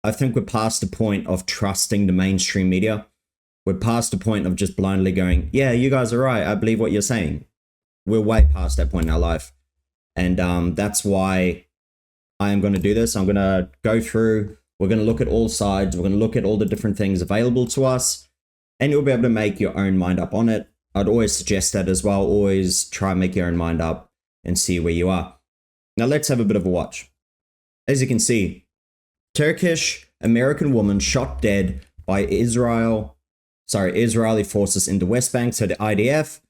I think we're past the point of trusting the mainstream media. We're past the point of just blindly going, yeah, you guys are right. I believe what you're saying. We're way past that point in our life. And that's why I am going to do this. I'm going to go through, we're going to look at all sides. We're going to look at all the different things available to us. And you'll be able to make your own mind up on it. I'd always suggest that as well. Always try and make your own mind up and see where you are. Now let's have a bit of a watch. As you can see, Turkish American woman shot dead by Israeli forces in the West Bank, so the IDF.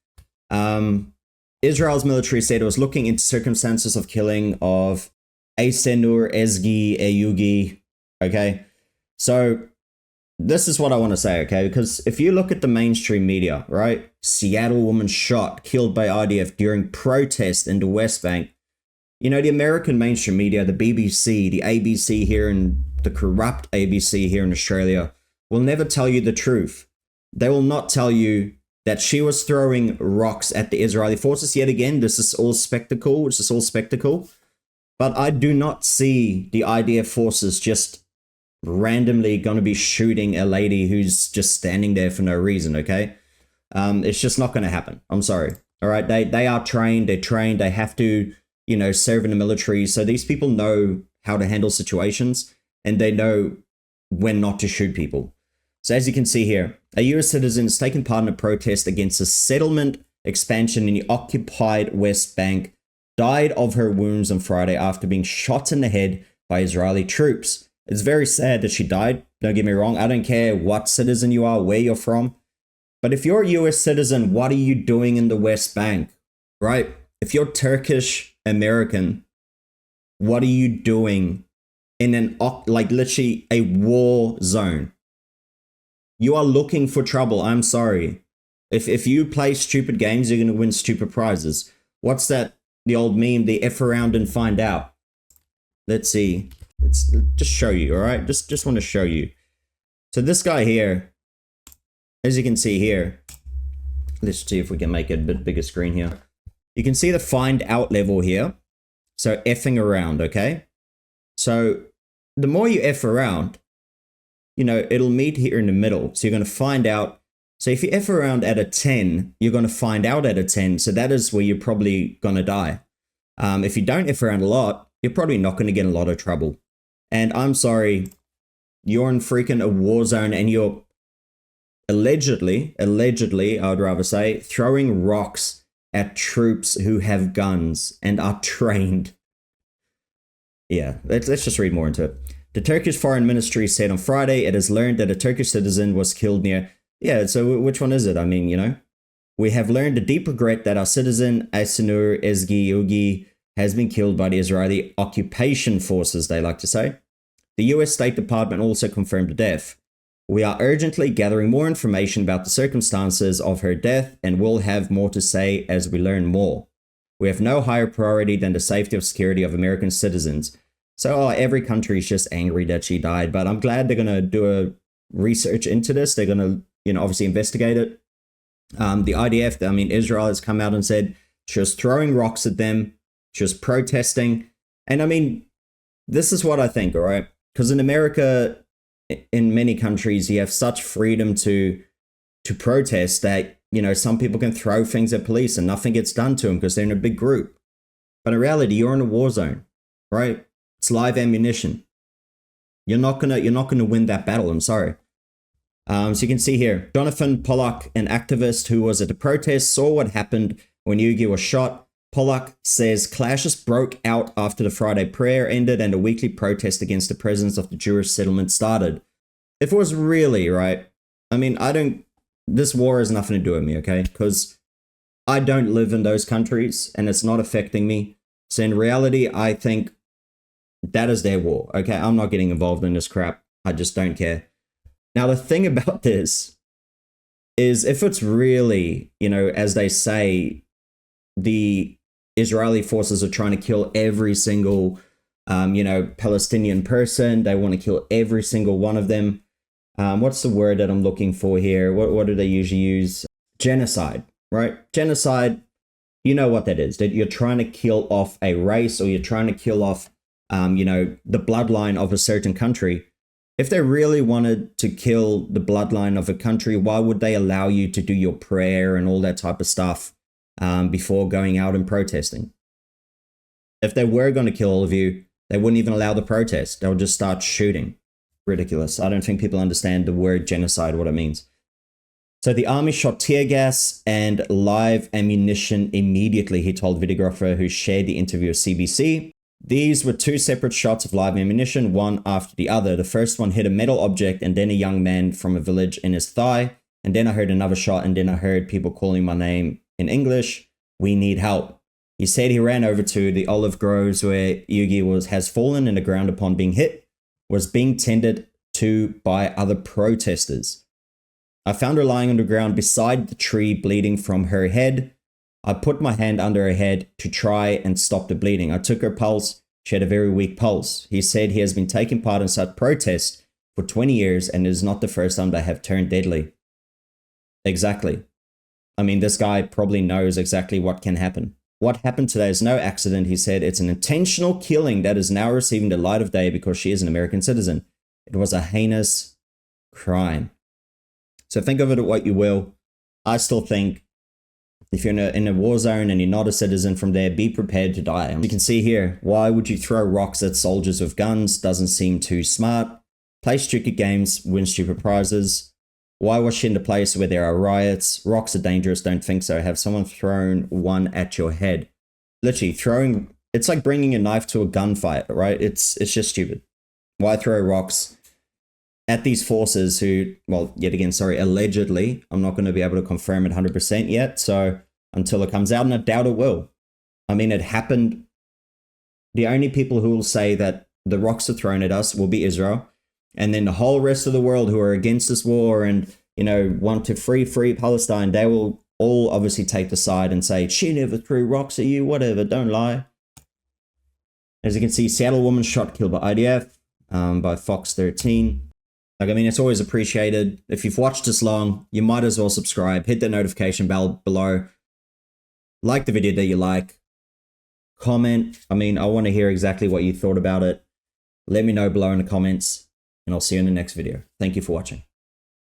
Israel's military said it was looking into circumstances of killing of Aysenur Ezgi Eyugi. Okay, so this is what I want to say, okay? Because if you look at the mainstream media, right? Seattle woman shot, killed by IDF during protest in the West Bank. You know, the American mainstream media, the BBC, the ABC here, and the corrupt ABC here in Australia will never tell you the truth. They will not tell you that she was throwing rocks at the Israeli forces. Yet again, this is all spectacle. This is all spectacle. But I do not see the IDF forces just randomly going to be shooting a lady who's just standing there for no reason, okay? It's just not going to happen. I'm sorry. All right, they are trained. They're trained. They have to, you know, serve in the military. So these people know how to handle situations, and they know when not to shoot people. So as you can see here, a US citizen has taken part in a protest against a settlement expansion in the occupied West Bank, died of her wounds on Friday after being shot in the head by Israeli troops. It's very sad that she died. Don't get me wrong. I don't care what citizen you are, where you're from. But if you're a US citizen, what are you doing in the West Bank, right? If you're Turkish American, what are you doing in an, like literally a war zone? You are looking for trouble. I'm sorry. If you play stupid games, you're going to win stupid prizes. What's that? The old meme, the F around and find out. Let's see. Let's just show you, all right? Just want to show you. So this guy here, as you can see here, let's see if we can make it a bit bigger screen here. You can see the find out level here. So effing around, okay? So the more you F around, you know, it'll meet here in the middle. So you're going to find out. So if you F around at a 10, you're going to find out at a 10. So that is where you're probably going to die. If you don't F around a lot, you're probably not going to get in a lot of trouble. And I'm sorry, you're in freaking a war zone and you're allegedly, I would rather say, throwing rocks at troops who have guns and are trained. Yeah, let's just read more into it. The Turkish Foreign Ministry said on Friday it has learned that a Turkish citizen was killed near... Yeah, so which one is it? I mean, you know, we have learned the deep regret that our citizen Aysenur Ezgi Yugi has been killed by the Israeli occupation forces, they like to say. The US State Department also confirmed the death. We are urgently gathering more information about the circumstances of her death and will have more to say as we learn more. We have no higher priority than the safety or security of American citizens. So every country is just angry that she died, but I'm glad they're going to do a research into this. They're going to, you know, obviously investigate it. The IDF, I mean, Israel has come out and said she was throwing rocks at them. She was protesting. And I mean, this is what I think, all right? Because in America, in many countries, you have such freedom to protest that, you know, some people can throw things at police and nothing gets done to them because they're in a big group. But in reality, you're in a war zone, right? It's live ammunition. You're not gonna win that battle. I'm sorry. So you can see here, Jonathan Pollock, an activist who was at the protest, saw what happened when Yugi was shot. Pollock says clashes broke out after the Friday prayer ended and a weekly protest against the presence of the Jewish settlement started. If it was really, right, I mean, this war has nothing to do with me, okay? Because I don't live in those countries and it's not affecting me. So in reality, I think that is their war, okay? I'm not getting involved in this crap. I just don't care. Now, the thing about this is if it's really, you know, as they say, the Israeli forces are trying to kill every single, you know, Palestinian person. They want to kill every single one of them. What's the word that I'm looking for here? What do they usually use? Genocide, right? Genocide, you know what that is. That you're trying to kill off a race or you're trying to kill off, you know, the bloodline of a certain country. If they really wanted to kill the bloodline of a country, why would they allow you to do your prayer and all that type of stuff before going out and protesting? If they were going to kill all of you, they wouldn't even allow the protest. They would just start shooting. Ridiculous. I don't think people understand the word genocide, what it means. So the army shot tear gas and live ammunition immediately, he told videographer who shared the interview with CBC. These were two separate shots of live ammunition, one after the other. The first one hit a metal object and then a young man from a village in his thigh. And then I heard another shot, and then I heard people calling my name in English. We need help. He said he ran over to the olive groves where Yugi has fallen in the ground upon being hit, was being tended to by other protesters. I found her lying on the ground beside the tree, bleeding from her head. I put my hand under her head to try and stop the bleeding. I took her pulse. She had a very weak pulse. He said he has been taking part in such protests for 20 years and it is not the first time they have turned deadly. Exactly. I mean, this guy probably knows exactly what can happen. What happened today is no accident, he said. It's an intentional killing that is now receiving the light of day because she is an American citizen. It was a heinous crime. So think of it what you will. I still think if you're in a war zone and you're not a citizen from there, be prepared to die. You can see here, why would you throw rocks at soldiers with guns? Doesn't seem too smart. Play stupid games, win stupid prizes. Why was she in the place where there are riots? Rocks are dangerous, don't think so. Have someone thrown one at your head. Literally throwing, it's like bringing a knife to a gunfight, right? It's just stupid. Why throw rocks at these forces who, well, yet again, sorry, allegedly, I'm not going to be able to confirm it 100% yet. So until it comes out, and I doubt it will. I mean, it happened. The only people who will say that the rocks are thrown at us will be Israel. And then the whole rest of the world who are against this war and, you know, want to free Palestine, they will all obviously take the side and say, she never threw rocks at you, whatever, don't lie. As you can see, Seattle woman shot, killed by IDF, by Fox 13. Like, I mean, it's always appreciated. If you've watched this long, you might as well subscribe, hit the notification bell below, like the video that you like, comment. I mean, I want to hear exactly what you thought about it. Let me know below in the comments, and I'll see you in the next video. Thank you for watching.